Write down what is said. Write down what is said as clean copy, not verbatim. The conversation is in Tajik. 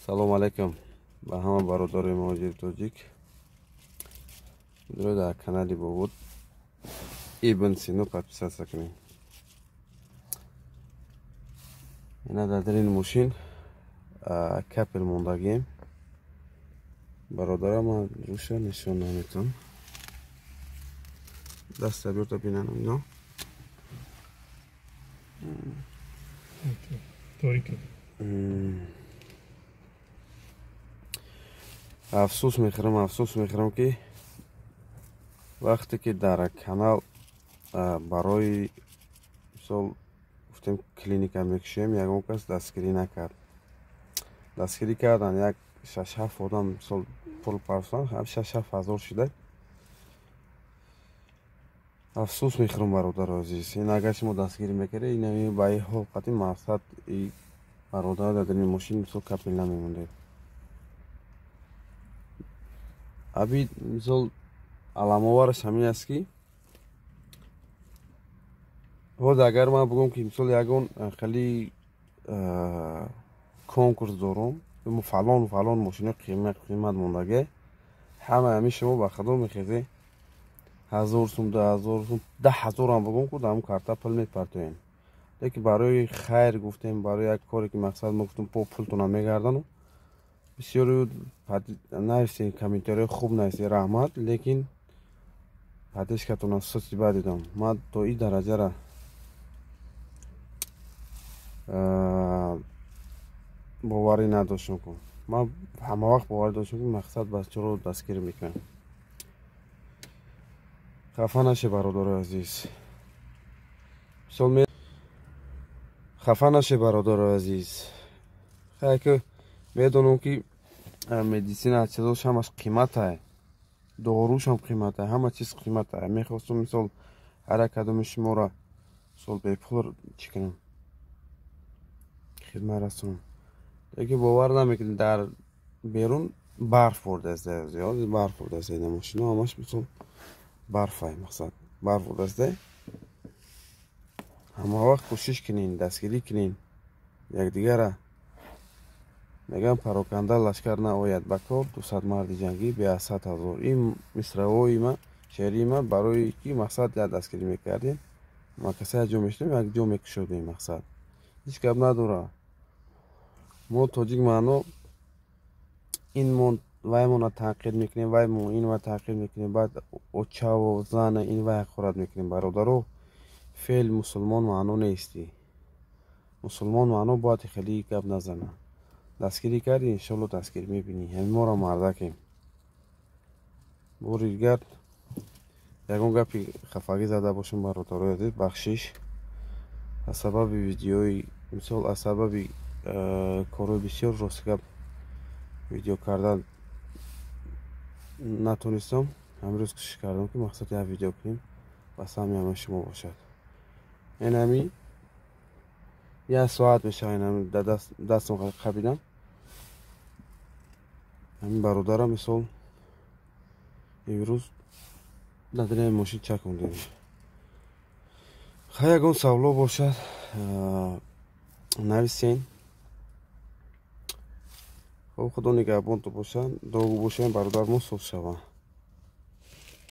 Салом алейкум ба ҳама бародарои муҳоҷири тоҷик. Бидро дар канали Бобуд Ибн Сино подписаться кунед. Ина дар дили мошин капел мондагием. Бародарама рӯша нишон наметавонам. Даста биёрта бинанам ино. Торики. Афсӯс мехӯрам ки вақте ки дар канал барои мисол гуфтем клиника мекушем, ягон кас дастгирӣ накард. Дастгирӣ кардан як 6-7 одам мисол пул парсон 6-7 ҳазор шуда. Афсӯс мехӯрам бародаро азиз. Ин агар шумо дастгирӣ мекардед, ин ба ин ҳол қатъи мақсад и бародар дар дили мошин мисол капел намемондед. Аби мисол аламовараш ҳамин аст ки ҳоз агар ман бигӯм ки мисол ягон хеле конкурс дорам, фалон мошино қимат мондаге, ҳама ҳамин шумо ба худо мехезед 1000 сум, 2000 сум, 10,000 ам бигӯм ку дар ҳамн карта пул мепартоем. Лекин барои хайр гуфтем, барои як коре ки мақсад мо гуфтем пултона мегардану бисёри нависем комментарии хуб нависем раҳмат, лекин поддержкатона соци бад дидам. Ман то ин дараҷара боварӣ надоштам ку. Ман ҳама вақт боварӣ доштам ки мақсад бачаро дастгирӣ мекунам. хафа наше бародари азиз. Хафа наше бародари азиз. хай ки медонам ки медисина чизош ҳамаш қимат ай. Доруш ҳам қимат ай, ҳама чиз қимат ай. Мехостам мисол ҳар як кадоми шуморо мисол бепул чӣ кунам? Хидмат расонам. Лекин бовар намекунед дар берун барф бурдааст, зиёд барф бурдааст ин мошино ҳамаш мисол барф ай мақсад. Барф бурдааст. ҳама вақт кӯшиш кунин, дастгирӣ кунин. Якдигара мегам пароканда лашкар наояд ба кор 200 марди ҷангӣ бе 100,000. Ин мисравои ма, шеърии ма барои ки мақсад як дастгирӣ мекардем. Ма касе як ҷо мешудем, як ҷо мекушодем мақсад. Ҳеҷ гап надора. Мо тоҷик маъно инмон ваймона танқид мекунем, ваймон инва танқид мекунем, баъд очаво зана инва ҳақорат мекунем. Бародаро, феъл мусулмон маъно нести. Мусулмон маъно бояд хеле гап назана. Дастгирӣ карди, иншоалло дастгирӣ мебинӣ. Ҳамин моро мардакем. Бори дигар ягон гапи хафагӣ зада бошам бародарои азиз, бахшиш. Аз сабаби видеои мисол аз сабаби корои бисёр ростгап видео кардан натонистам. Амрӯз кӯшиш кардам ки мақсад як видео кунем ба сами ҳамаи шумо бошад. ин ҳамин 1 соат мешавад ин ҳамин дастам қабидам. ҳамин бародарам мисол имрӯз дар дили мошин чакондем. хай ягон саволо бошад нависен. хуб, худо нигаҳбонтон бошад. Дуо бошем бародар мо соҳ шавад.